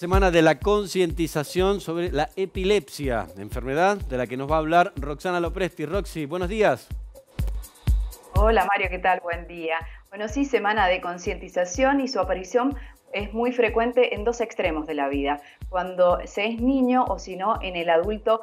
Semana de la concientización sobre la epilepsia, enfermedad de la que nos va a hablar Roxana Lopresti. Roxy, buenos días. Hola Mario, ¿qué tal? Buen día. Bueno, sí, semana de concientización y su aparición es muy frecuente en dos extremos de la vida, cuando se es niño o si no en el adulto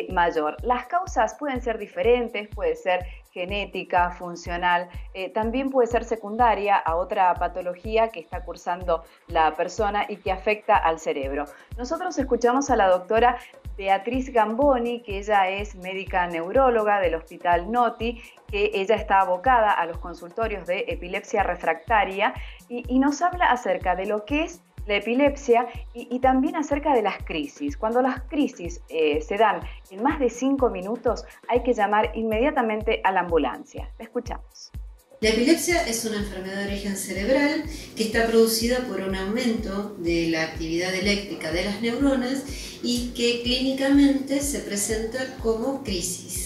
mayor. Las causas pueden ser diferentes, puede ser genética, funcional, también puede ser secundaria a otra patología que está cursando la persona y que afecta al cerebro. Nosotros escuchamos a la doctora Beatriz Gamboni, que ella es médica neuróloga del Hospital Noti, que ella está abocada a los consultorios de epilepsia refractaria y nos habla acerca de lo que es la epilepsia y también acerca de las crisis. Cuando las crisis se dan en más de 5 minutos, hay que llamar inmediatamente a la ambulancia. La escuchamos. La epilepsia es una enfermedad de origen cerebral que está producida por un aumento de la actividad eléctrica de las neuronas y que clínicamente se presenta como crisis,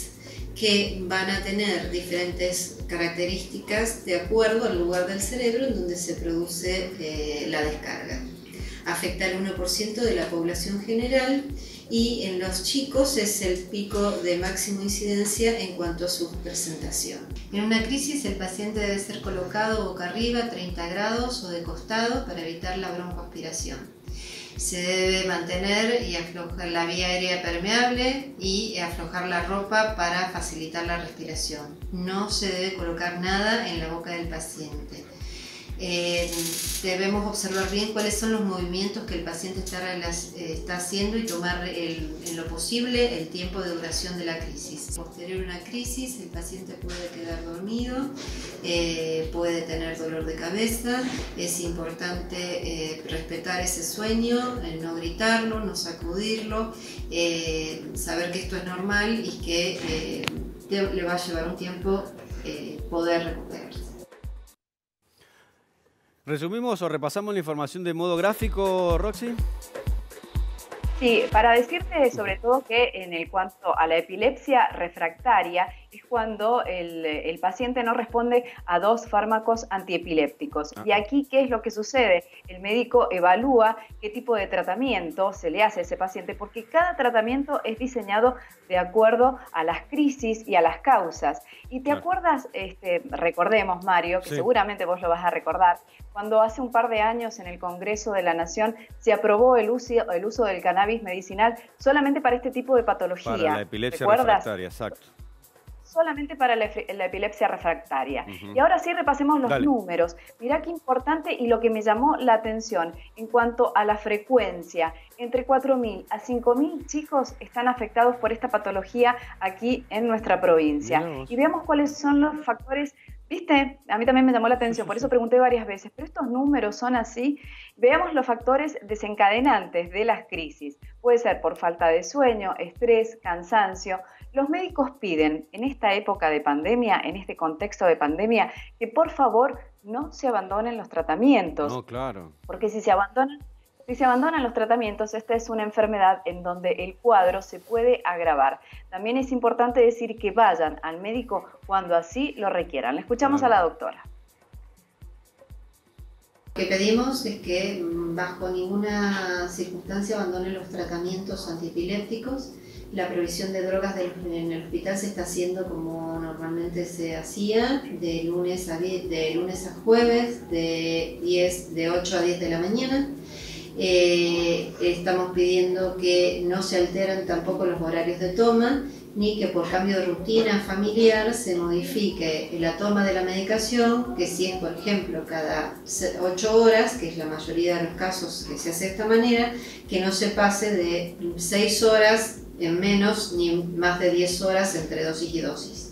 que van a tener diferentes características de acuerdo al lugar del cerebro en donde se produce la descarga. Afecta al 1% de la población general y en los chicos es el pico de máxima incidencia en cuanto a su presentación. En una crisis el paciente debe ser colocado boca arriba, 30 grados o de costado para evitar la broncoaspiración. Se debe mantener y aflojar la vía aérea permeable y aflojar la ropa para facilitar la respiración. No se debe colocar nada en la boca del paciente. Debemos observar bien cuáles son los movimientos que el paciente está haciendo y tomar en lo posible el tiempo de duración de la crisis. Posterior a una crisis, el paciente puede quedar dormido, puede tener dolor de cabeza. Es importante respetar ese sueño, no gritarlo, no sacudirlo, saber que esto es normal y que le va a llevar un tiempo poder recuperarse. ¿Resumimos o repasamos la información de modo gráfico, Roxy? Sí, para decirte sobre todo que en cuanto a la epilepsia refractaria es cuando el paciente no responde a dos fármacos antiepilépticos. Y aquí, ¿qué es lo que sucede? El médico evalúa qué tipo de tratamiento se le hace a ese paciente, porque cada tratamiento es diseñado de acuerdo a las crisis y a las causas. Y te acuerdas, recordemos, Mario, que seguramente vos lo vas a recordar, cuando hace un par de años en el Congreso de la Nación se aprobó el uso del cannabis medicinal solamente para este tipo de patología. Para la epilepsia refractaria, exacto. Solamente para la epilepsia refractaria. Y ahora sí repasemos los números. Mirá qué importante y lo que me llamó la atención en cuanto a la frecuencia. Entre 4.000 a 5.000 chicos están afectados por esta patología aquí en nuestra provincia. Y veamos cuáles son los factores. ¿Viste? A mí también me llamó la atención, por eso pregunté varias veces, ¿pero estos números son así? Veamos los factores desencadenantes de las crisis. Puede ser por falta de sueño, estrés, cansancio. Los médicos piden en esta época de pandemia, en este contexto de pandemia, que por favor no se abandonen los tratamientos. No, claro. Porque si se abandonan los tratamientos, esta es una enfermedad en donde el cuadro se puede agravar. También es importante decir que vayan al médico cuando así lo requieran. Le escuchamos a la doctora. Lo que pedimos es que bajo ninguna circunstancia abandonen los tratamientos antiepilépticos. La provisión de drogas en el hospital se está haciendo como normalmente se hacía, de lunes a jueves, de 8 a 10 de la mañana. Estamos pidiendo que no se alteren tampoco los horarios de toma, ni que por cambio de rutina familiar se modifique la toma de la medicación, que si es por ejemplo cada 8 horas, que es la mayoría de los casos que se hace de esta manera, que no se pase de 6 horas en menos ni más de 10 horas entre dosis y dosis.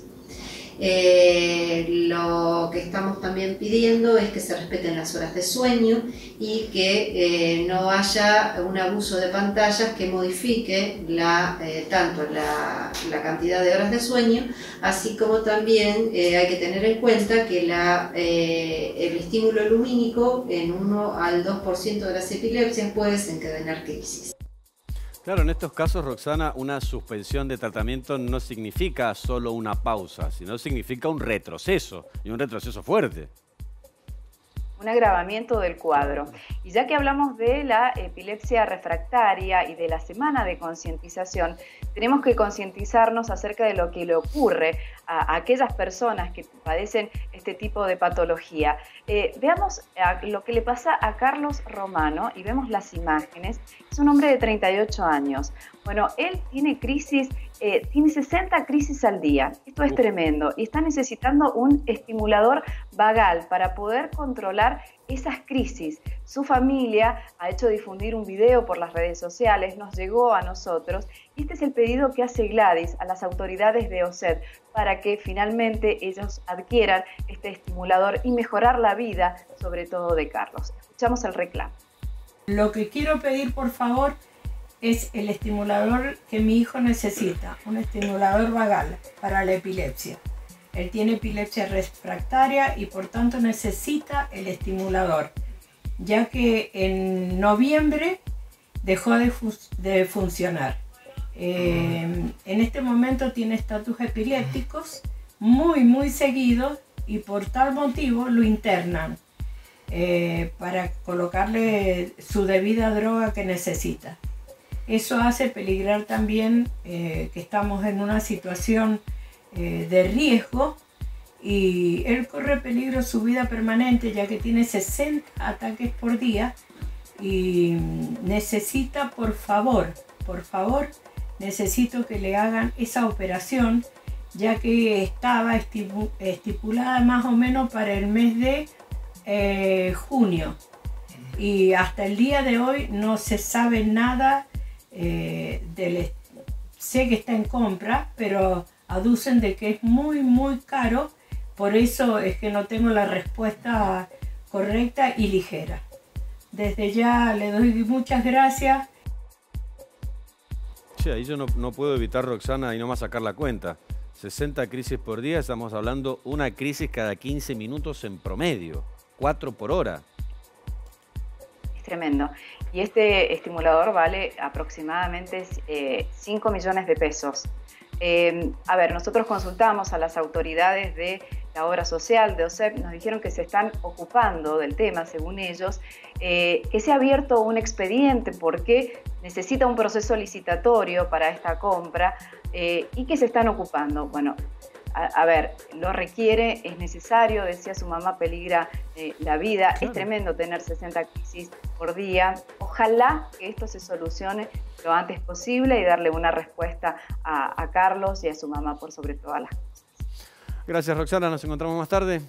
Lo que estamos también pidiendo es que se respeten las horas de sueño y que no haya un abuso de pantallas que modifique tanto la cantidad de horas de sueño, así como también hay que tener en cuenta que el estímulo lumínico en 1 al 2% de las epilepsias puede desencadenar crisis. Claro, en estos casos, Roxana, una suspensión de tratamiento no significa solo una pausa, sino significa un retroceso, y un retroceso fuerte. un agravamiento del cuadro. Y ya que hablamos de la epilepsia refractaria y de la semana de concientización, tenemos que concientizarnos acerca de lo que le ocurre a aquellas personas que padecen este tipo de patología. Veamos lo que le pasa a Carlos Romano y vemos las imágenes. Es un hombre de 38 años. Bueno, él tiene crisis, tiene 60 crisis al día. Esto es tremendo y está necesitando un estimulador vagal para poder controlar esas crisis. Su familia ha hecho difundir un video por las redes sociales, nos llegó a nosotros y este es el pedido que hace Gladys a las autoridades de OSED para que finalmente ellos adquieran este estimulador y mejorar la vida, sobre todo de Carlos. Escuchamos el reclamo. Lo que quiero pedir, por favor, es el estimulador que mi hijo necesita, un estimulador vagal para la epilepsia. Él tiene epilepsia refractaria y por tanto necesita el estimulador, ya que en noviembre dejó de funcionar. En este momento tiene estatus epilépticos muy seguidos y por tal motivo lo internan para colocarle su debida droga que necesita. Eso hace peligrar también que estamos en una situación de riesgo y él corre peligro su vida permanente, ya que tiene 60 ataques por día y necesita, por favor, necesito que le hagan esa operación, ya que estaba estipulada más o menos para el mes de junio y hasta el día de hoy no se sabe nada sé que está en compra, pero aducen de que es muy caro, por eso es que no tengo la respuesta correcta y ligera. Desde ya le doy muchas gracias. Sí, ahí yo no puedo evitar, Roxana, y no más sacar la cuenta. 60 crisis por día, estamos hablando una crisis cada 15 minutos en promedio, 4 por hora. Es tremendo. Y este estimulador vale aproximadamente 5 millones de pesos. A ver, nosotros consultamos a las autoridades de la obra social de OSEP, nos dijeron que se están ocupando del tema, según ellos, que se ha abierto un expediente porque necesita un proceso licitatorio para esta compra y que se están ocupando. Bueno, a ver, lo requiere, es necesario, decía su mamá, peligra la vida. Claro. Es tremendo tener 60 crisis por día. Ojalá que esto se solucione lo antes posible y darle una respuesta a Carlos y a su mamá por sobre todas las cosas. Gracias, Roxana. Nos encontramos más tarde.